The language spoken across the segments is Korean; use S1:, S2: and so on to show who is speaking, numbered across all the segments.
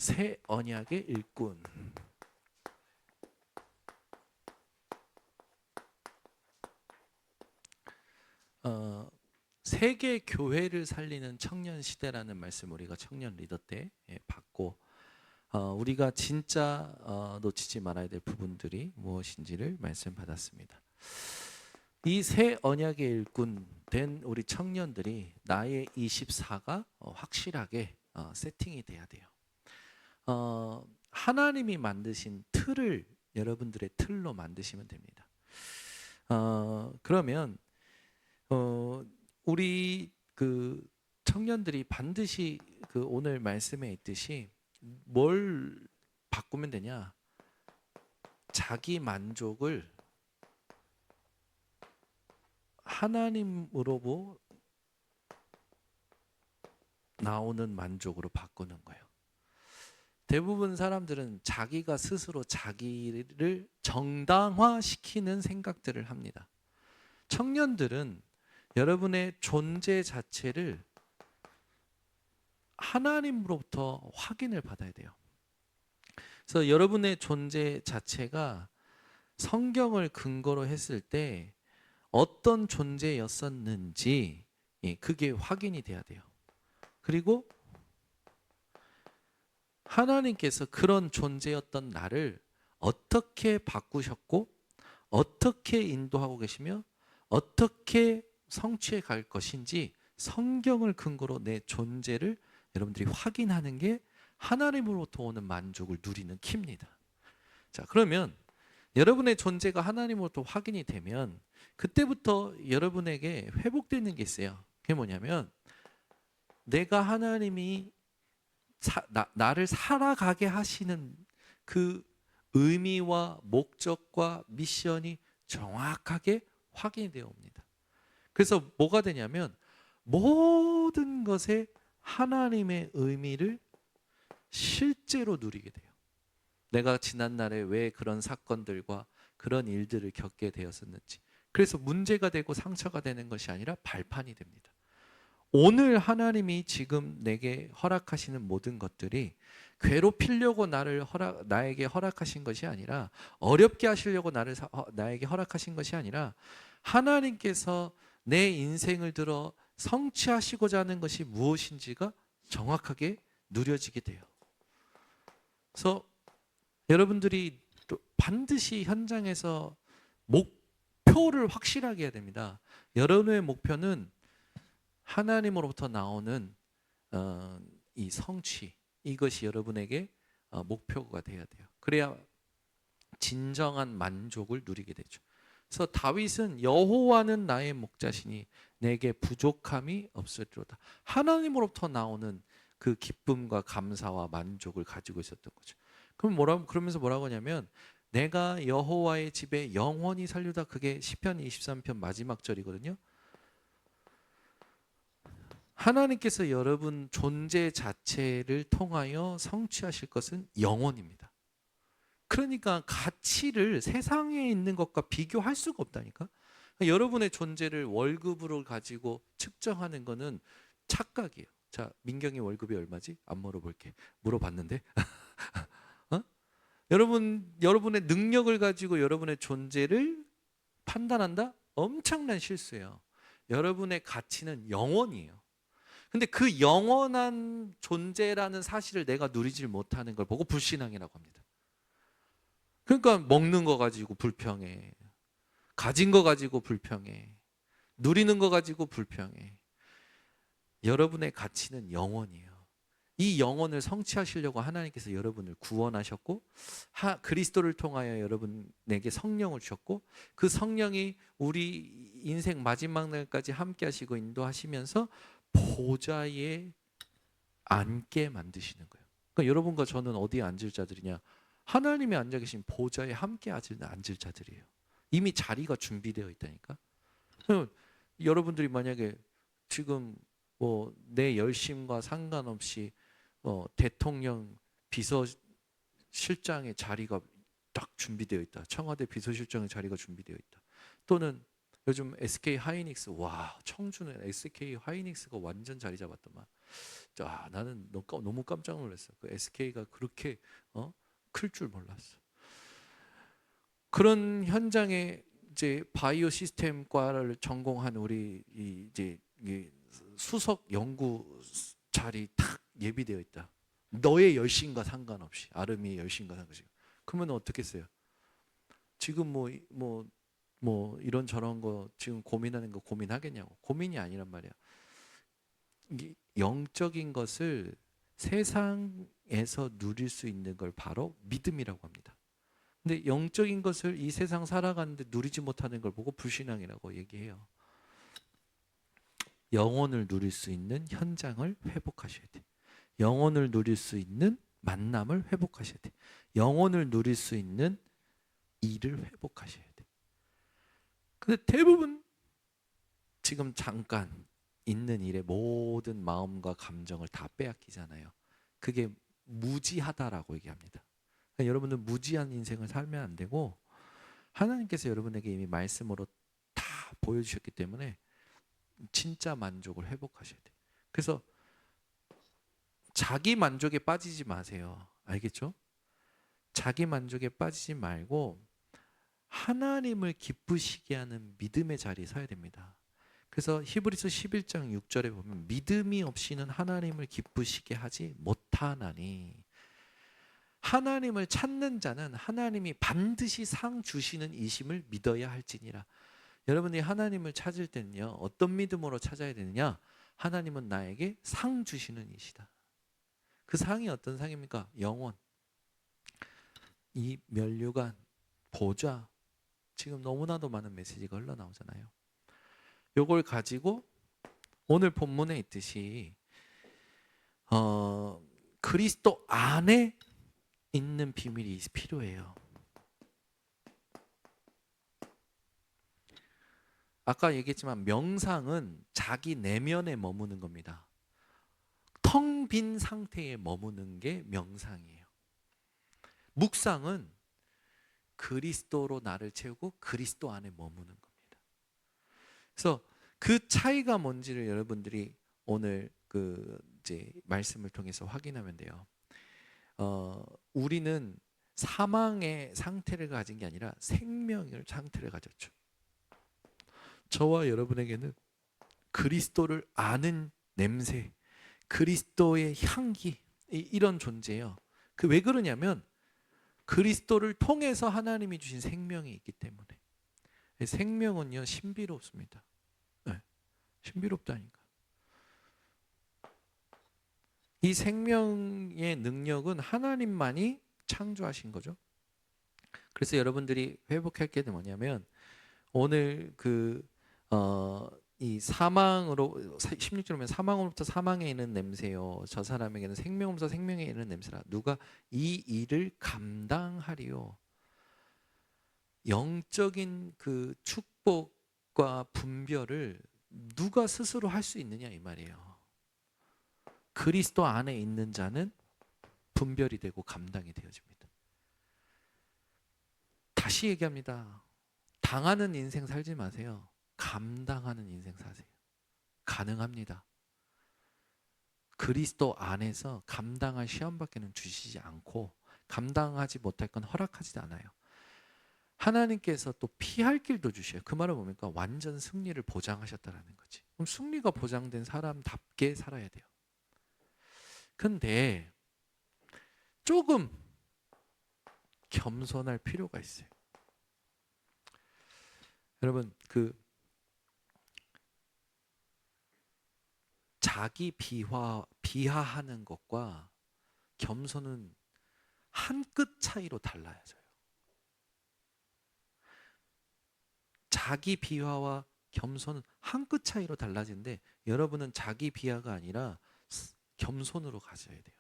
S1: 새 언약의 일꾼. 세계 교회를 살리는 청년 시대라는 말씀 우리가 청년 리더 때 받고 우리가 진짜 놓치지 말아야 될 부분들이 무엇인지를 말씀 받았습니다. 이 새 언약의 일꾼 된 우리 청년들이 나의 24가 확실하게 세팅이 돼야 돼요. 하나님이 만드신 틀을 여러분들의 틀로 만드시면 됩니다. 그러면 우리 그 청년들이 반드시 그 오늘 말씀에 있듯이 뭘 바꾸면 되냐? 자기 만족을 하나님으로부터 나오는 만족으로 바꾸는 거예요. 대부분 사람들은 자기가 스스로 자기를 정당화시키는 생각들을 합니다. 청년들은 여러분의 존재 자체를 하나님으로부터 확인을 받아야 돼요. 그래서 여러분의 존재 자체가 성경을 근거로 했을 때 어떤 존재였었는지 그게 확인이 돼야 돼요. 그리고 하나님께서 그런 존재였던 나를 어떻게 바꾸셨고 어떻게 인도하고 계시며 어떻게 성취해 갈 것인지 성경을 근거로 내 존재를 여러분들이 확인하는 게 하나님으로부터 오는 만족을 누리는 키입니다. 자, 그러면 여러분의 존재가 하나님으로부터 확인이 되면 그때부터 여러분에게 회복되는 게 있어요. 그게 뭐냐면 내가 하나님이 나를 살아가게 하시는 그 의미와 목적과 미션이 정확하게 확인이 되어 옵니다. 그래서 뭐가 되냐면 모든 것에 하나님의 의미를 실제로 누리게 돼요. 내가 지난날에 왜 그런 사건들과 그런 일들을 겪게 되었었는지. 그래서 문제가 되고 상처가 되는 것이 아니라 발판이 됩니다. 오늘 하나님이 지금 내게 허락하시는 모든 것들이 괴롭히려고 나에게 허락하신 것이 아니라 어렵게 하시려고 나에게 허락하신 것이 아니라 하나님께서 내 인생을 들어 성취하시고자 하는 것이 무엇인지가 정확하게 누려지게 돼요. 그래서 여러분들이 또 반드시 현장에서 목표를 확실하게 해야 됩니다. 여러분의 목표는 하나님으로부터 나오는 이 성취, 이것이 여러분에게 목표가 돼야 돼요. 그래야 진정한 만족을 누리게 되죠. 그래서 다윗은 여호와는 나의 목자시니 내게 부족함이 없으리로다. 하나님으로부터 나오는 그 기쁨과 감사와 만족을 가지고 있었던 거죠. 그러면서 뭐라고 하냐면 내가 여호와의 집에 영원히 살려다, 그게 시편 23편 마지막 절이거든요. 하나님께서 여러분 존재 자체를 통하여 성취하실 것은 영원입니다. 그러니까 가치를 세상에 있는 것과 비교할 수가 없다니까. 여러분의 존재를 월급으로 가지고 측정하는 것은 착각이에요. 자, 민경이 월급이 얼마지? 안 물어볼게. 물어봤는데. 여러분의 능력을 가지고 여러분의 존재를 판단한다? 엄청난 실수예요. 여러분의 가치는 영원이에요. 근데 그 영원한 존재라는 사실을 내가 누리질 못하는 걸 보고 불신앙이라고 합니다. 그러니까 먹는 거 가지고 불평해. 가진 거 가지고 불평해. 누리는 거 가지고 불평해. 여러분의 가치는 영원이에요. 이 영혼을 성취하시려고 하나님께서 여러분을 구원하셨고 그리스도를 통하여 여러분에게 성령을 주셨고 그 성령이 우리 인생 마지막 날까지 함께 하시고 인도하시면서 보좌에 앉게 만드시는 거예요. 그러니까 여러분과 저는 어디에 앉을 자들이냐? 하나님이 앉아 계신 보좌에 함께 앉을 자들이에요. 이미 자리가 준비되어 있다니까. 여러분들이 만약에 지금 뭐 내 열심과 상관없이 대통령 비서실장의 자리가 딱 준비되어 있다. 청와대 비서실장의 자리가 준비되어 있다. 또는 요즘 SK 하이닉스, 와, 청주는 SK 하이닉스가 완전 자리 잡았더만. 나는 너무 깜짝 놀랐어. 그 SK가 그렇게 클 줄 몰랐어. 그런 현장에 이제 바이오 시스템과를 전공한 우리 이제 수석 연구 자리 탁 예비되어 있다. 너의 열심과 상관없이, 아름이의 열심과 상관없이. 그러면 어떻게 했어요? 지금 뭐 이런 저런 거 지금 고민하는 거 고민하겠냐고. 고민이 아니란 말이야. 영적인 것을 세상에서 누릴 수 있는 걸 바로 믿음이라고 합니다. 근데 영적인 것을 이 세상 살아가는데 누리지 못하는 걸 보고 불신앙이라고 얘기해요. 영혼을 누릴 수 있는 현장을 회복하셔야 돼. 영혼을 누릴 수 있는 만남을 회복하셔야 돼. 영혼을 누릴 수 있는 일을 회복하셔야 돼. 근데 대부분 지금 잠깐 있는 일에 모든 마음과 감정을 다 빼앗기잖아요. 그게 무지하다라고 얘기합니다. 그러니까 여러분들 무지한 인생을 살면 안 되고, 하나님께서 여러분에게 이미 말씀으로 다 보여주셨기 때문에 진짜 만족을 회복하셔야 돼요. 그래서 자기 만족에 빠지지 마세요. 알겠죠? 자기 만족에 빠지지 말고 하나님을 기쁘시게 하는 믿음의 자리에 서야 됩니다. 그래서 히브리서 11장 6절에 보면 믿음이 없이는 하나님을 기쁘시게 하지 못하나니, 하나님을 찾는 자는 하나님이 반드시 상 주시는 이심을 믿어야 할지니라. 여러분이 하나님을 찾을 때는요, 어떤 믿음으로 찾아야 되느냐? 하나님은 나에게 상 주시는 이시다. 그 상이 어떤 상입니까? 영혼, 이 면류관, 보좌. 지금 너무나도 많은 메시지가 흘러나오잖아요. 요걸 가지고 오늘 본문에 있듯이 그리스도 안에 있는 비밀이 필요해요. 아까 얘기했지만 명상은 자기 내면에 머무는 겁니다. 텅 빈 상태에 머무는 게 명상이에요. 묵상은 그리스도로 나를 채우고 그리스도 안에 머무는 겁니다. 그래서 그 차이가 뭔지를 여러분들이 오늘 이제 말씀을 통해서 확인하면 돼요. 우리는 사망의 상태를 가진 게 아니라 생명의 상태를 가졌죠. 저와 여러분에게는 그리스도를 아는 냄새, 그리스도의 향기, 이런 존재예요. 왜 그러냐면 그리스도를 통해서 하나님이 주신 생명이 있기 때문에. 생명은요 신비롭습니다. 네, 신비롭다니까. 이 생명의 능력은 하나님만이 창조하신 거죠. 그래서 여러분들이 회복할 게 뭐냐면, 오늘 이 사망으로 16절에 보면 사망으로부터 사망에 이르는 냄새요, 저 사람에게는 생명으로부터 생명에 이르는 냄새라. 누가 이 일을 감당하리요. 영적인 그 축복과 분별을 누가 스스로 할 수 있느냐 이 말이에요. 그리스도 안에 있는 자는 분별이 되고 감당이 되어집니다. 다시 얘기합니다. 당하는 인생 살지 마세요. 감당하는 인생 사세요. 가능합니다. 그리스도 안에서 감당할 시험밖에는 주시지 않고, 감당하지 못할 건 허락하지도 않아요. 하나님께서 또 피할 길도 주셔요. 그 말은 뭡니까? 완전 승리를 보장하셨다라는 거지. 그럼 승리가 보장된 사람답게 살아야 돼요. 근데 조금 겸손할 필요가 있어요. 여러분, 자기 비하하는 것과 겸손은 한 끗 차이로 달라져요. 자기 비하와 겸손은 한 끗 차이로 달라지는데, 여러분은 자기 비하가 아니라 겸손으로 가져야 돼요.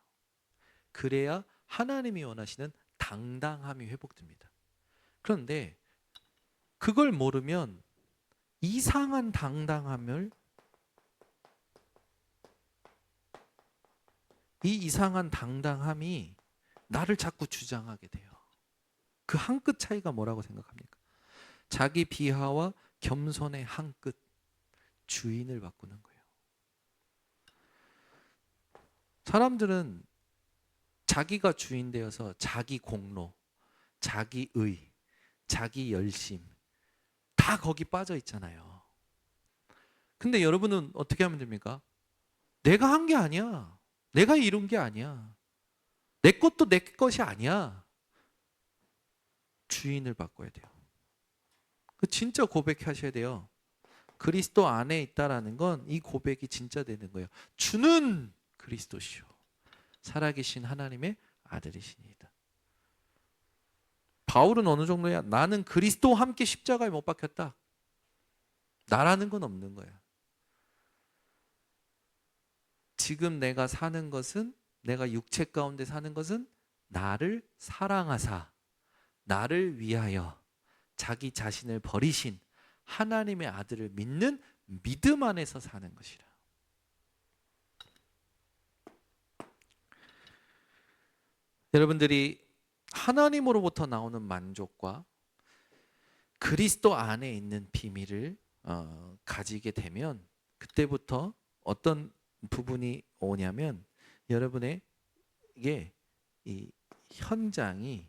S1: 그래야 하나님이 원하시는 당당함이 회복됩니다. 그런데 그걸 모르면 이상한 당당함을, 이 이상한 당당함이 나를 자꾸 주장하게 돼요. 그 한 끗 차이가 뭐라고 생각합니까? 자기 비하와 겸손의 한 끗, 주인을 바꾸는 거예요. 사람들은 자기가 주인 되어서 자기 공로, 자기 의, 자기 열심 다 거기 빠져 있잖아요. 근데 여러분은 어떻게 하면 됩니까? 내가 한 게 아니야. 내가 이룬 게 아니야. 내 것도 내 것이 아니야. 주인을 바꿔야 돼요. 진짜 고백하셔야 돼요. 그리스도 안에 있다라는 건 이 고백이 진짜 되는 거예요. 주는 그리스도시요 살아계신 하나님의 아들이시니이다. 바울은 어느 정도야? 나는 그리스도와 함께 십자가에 못 박혔다. 나라는 건 없는 거야. 지금 내가 사는 것은, 내가 육체 가운데 사는 것은 나를 사랑하사 나를 위하여 자기 자신을 버리신 하나님의 아들을 믿는 믿음 안에서 사는 것이라. 여러분들이 하나님으로부터 나오는 만족과 그리스도 안에 있는 비밀을 가지게 되면 그때부터 어떤 부분이 오냐면 여러분에게 이 현장이,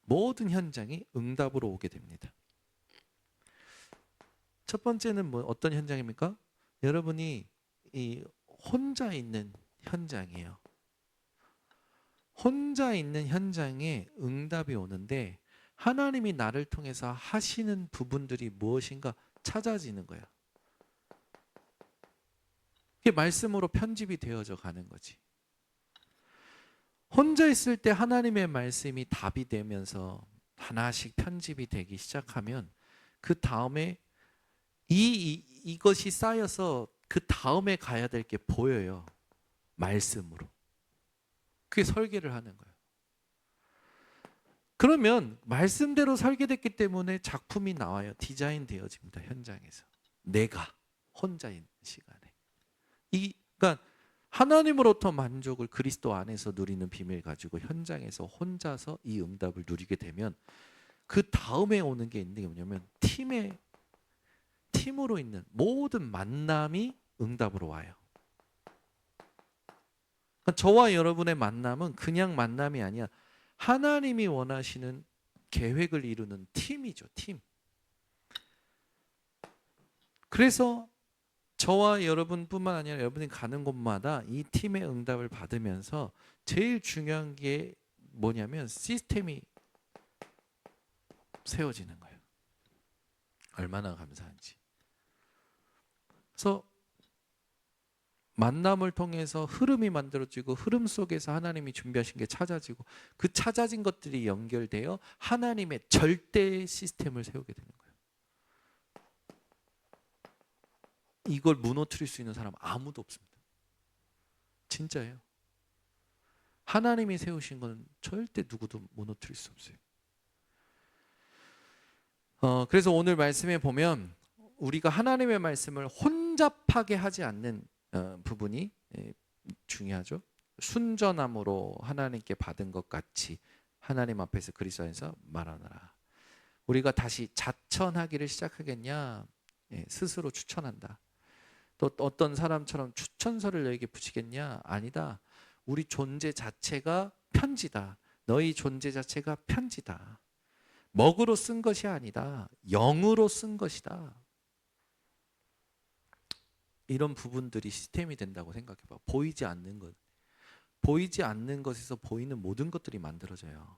S1: 모든 현장이 응답으로 오게 됩니다. 첫 번째는 어떤 현장입니까? 여러분이 이 혼자 있는 현장이에요. 혼자 있는 현장에 응답이 오는데 하나님이 나를 통해서 하시는 부분들이 무엇인가 찾아지는 거예요. 그게 말씀으로 편집이 되어져 가는 거지. 혼자 있을 때 하나님의 말씀이 답이 되면서 하나씩 편집이 되기 시작하면 그 다음에 이것이 쌓여서 그 다음에 가야 될 게 보여요. 말씀으로. 그게 설계를 하는 거예요. 그러면 말씀대로 설계됐기 때문에 작품이 나와요. 디자인 되어집니다. 현장에서. 내가 혼자 있는 시간에. 그러니까 하나님으로부터 만족을 그리스도 안에서 누리는 비밀 가지고 현장에서 혼자서 이 응답을 누리게 되면 그 다음에 오는 게 있는 게 뭐냐면 팀으로 있는 모든 만남이 응답으로 와요. 그러니까 저와 여러분의 만남은 그냥 만남이 아니야. 하나님이 원하시는 계획을 이루는 팀이죠. 팀. 그래서 저와 여러분뿐만 아니라 여러분이 가는 곳마다 이 팀의 응답을 받으면서 제일 중요한 게 뭐냐면 시스템이 세워지는 거예요. 얼마나 감사한지. 그래서 만남을 통해서 흐름이 만들어지고 흐름 속에서 하나님이 준비하신 게 찾아지고 그 찾아진 것들이 연결되어 하나님의 절대 시스템을 세우게 되는 거예요. 이걸 무너뜨릴 수 있는 사람 아무도 없습니다. 진짜예요. 하나님이 세우신 건 절대 누구도 무너뜨릴 수 없어요. 그래서 오늘 말씀에 보면 우리가 하나님의 말씀을 혼잡하게 하지 않는 부분이 중요하죠. 순전함으로 하나님께 받은 것 같이 하나님 앞에서 그리스도 안에서 말하노라. 우리가 다시 자천하기를 시작하겠냐? 스스로 추천한다. 또 어떤 사람처럼 추천서를 너에게 붙이겠냐? 아니다. 우리 존재 자체가 편지다. 너희 존재 자체가 편지다. 먹으로 쓴 것이 아니다. 영으로 쓴 것이다. 이런 부분들이 시스템이 된다고 생각해봐. 보이지 않는 것. 보이지 않는 것에서 보이는 모든 것들이 만들어져요.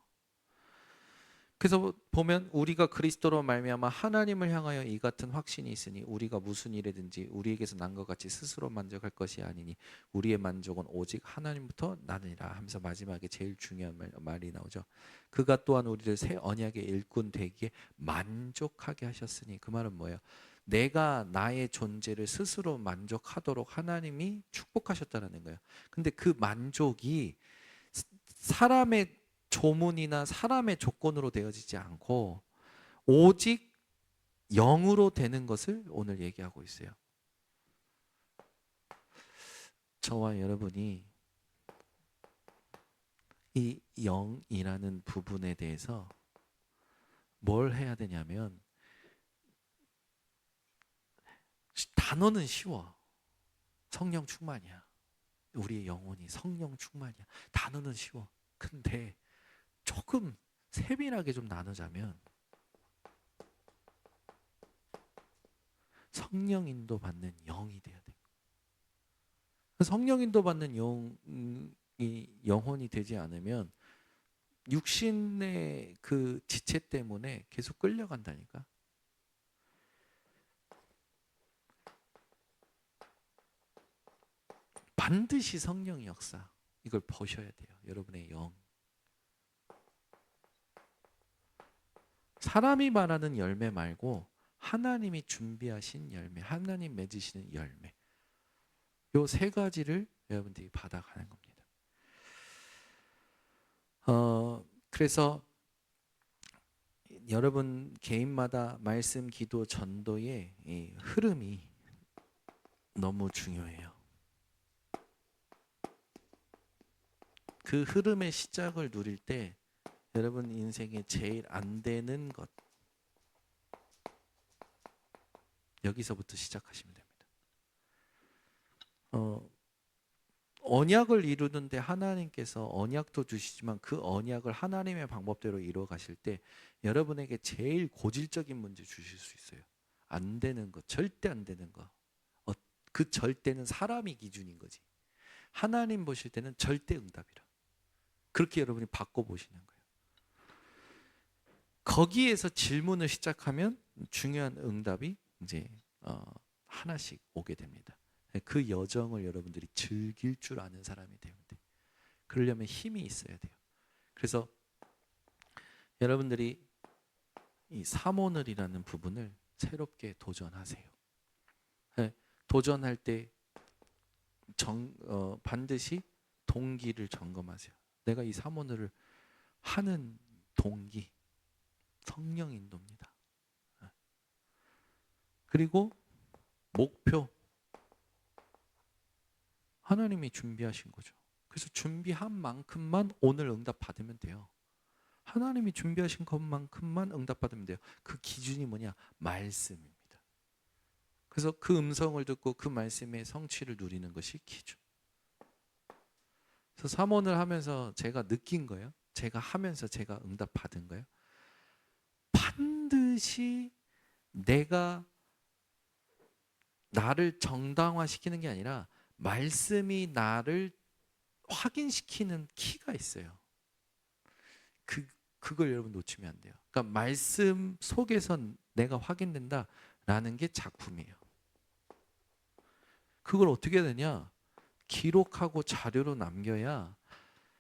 S1: 그래서 보면 우리가 그리스도로 말미암아 하나님을 향하여 이 같은 확신이 있으니 우리가 무슨 일이든지 우리에게서 난 것 같이 스스로 만족할 것이 아니니 우리의 만족은 오직 하나님부터 나느니라 하면서 마지막에 제일 중요한 말이 나오죠. 그가 또한 우리를 새 언약의 일꾼 되기에 만족하게 하셨으니 그 말은 뭐예요? 내가 나의 존재를 스스로 만족하도록 하나님이 축복하셨다는 거예요. 근데 그 만족이 사람의 조문이나 사람의 조건으로 되어지지 않고 오직 영으로 되는 것을 오늘 얘기하고 있어요. 저와 여러분이 이 영이라는 부분에 대해서 뭘 해야 되냐면 단어는 쉬워. 성령 충만이야. 우리의 영혼이 성령 충만이야. 단어는 쉬워. 근데 조금 세밀하게 좀 나누자면 성령 인도 받는 영이 돼야 돼. 성령 인도 받는 영혼이 되지 않으면 육신의 그 지체 때문에 계속 끌려간다니까. 반드시 성령의 역사, 이걸 보셔야 돼요. 여러분의 영. 사람이 말하는 열매 말고 하나님이 준비하신 열매, 하나님 맺으시는 열매, 요 세 가지를 여러분들이 받아가는 겁니다. 그래서 여러분 개인마다 말씀, 기도, 전도의 이 흐름이 너무 중요해요. 그 흐름의 시작을 누릴 때 여러분 인생에 제일 안 되는 것, 여기서부터 시작하시면 됩니다. 언약을 이루는데 하나님께서 언약도 주시지만 그 언약을 하나님의 방법대로 이루어 가실 때 여러분에게 제일 고질적인 문제 주실 수 있어요. 안 되는 것, 절대 안 되는 것. 그 절대는 사람이 기준인 거지. 하나님 보실 때는 절대 응답이라. 그렇게 여러분이 바꿔보시는 거예요. 거기에서 질문을 시작하면 중요한 응답이 이제 하나씩 오게 됩니다. 그 여정을 여러분들이 즐길 줄 아는 사람이 되면 돼요. 그러려면 힘이 있어야 돼요. 그래서 여러분들이 이 사모늘이라는 부분을 새롭게 도전하세요. 도전할 때 반드시 동기를 점검하세요. 내가 이 사모늘을 하는 동기, 성령 인도입니다. 그리고 목표, 하나님이 준비하신 거죠. 그래서 준비한 만큼만 오늘 응답 받으면 돼요. 하나님이 준비하신 것만큼만 응답 받으면 돼요. 그 기준이 뭐냐? 말씀입니다. 그래서 그 음성을 듣고 그 말씀의 성취를 누리는 것이 기준. 그래서 사모를 하면서 제가 느낀 거예요. 제가 하면서 제가 응답 받은 거예요. 반드시 내가 나를 정당화시키는 게 아니라 말씀이 나를 확인시키는 키가 있어요. 그걸 여러분 놓치면 안 돼요. 그러니까 말씀 속에서 내가 확인된다라는 게 작품이에요. 그걸 어떻게 해야 되냐? 기록하고 자료로 남겨야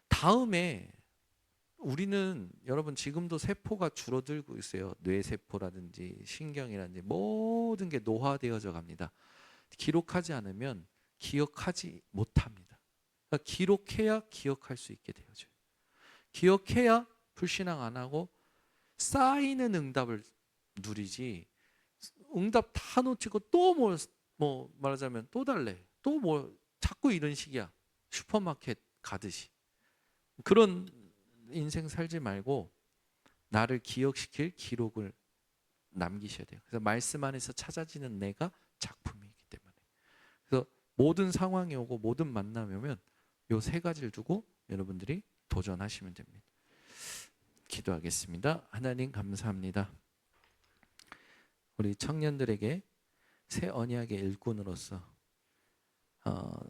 S1: 다음에 우리는 여러분 지금도 세포가 줄어들고 있어요. 뇌세포라든지 신경이라든지 모든 게 노화되어져 갑니다. 기록하지 않으면 기억하지 못합니다. 그러니까 기록해야 기억할 수 있게 되어져요. 기억해야 불신앙 안 하고 쌓이는 응답을 누리지. 응답 다 놓치고 또 뭐 말하자면 또 달래. 또 뭐 자꾸 이런 식이야. 슈퍼마켓 가듯이. 그런 인생 살지 말고 나를 기억시킬 기록을 남기셔야 돼요. 그래서 말씀 안에서 찾아지는 내가 작품이기 때문에. 그래서 모든 상황이 오고 모든 만남이 오면 요 세 가지를 두고 여러분들이 도전하시면 됩니다. 기도하겠습니다. 하나님 감사합니다. 우리 청년들에게 새 언약의 일꾼으로서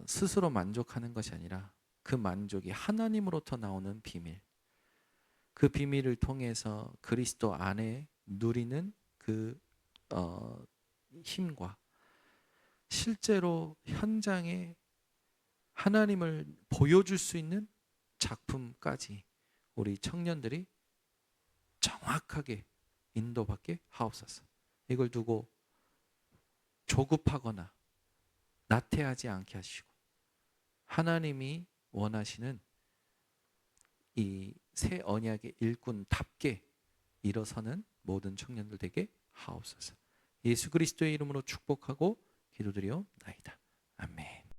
S1: 스스로 만족하는 것이 아니라 그 만족이 하나님으로부터 나오는 비밀, 그 비밀을 통해서 그리스도 안에 누리는 그 힘과 실제로 현장에 하나님을 보여줄 수 있는 작품까지 우리 청년들이 정확하게 인도받게 하옵소서. 이걸 두고 조급하거나 나태하지 않게 하시고 하나님이 원하시는 이 새 언약의 일꾼답게 일어서는 모든 청년들 되게 하옵소서. 예수 그리스도의 이름으로 축복하고 기도드리옵나이다.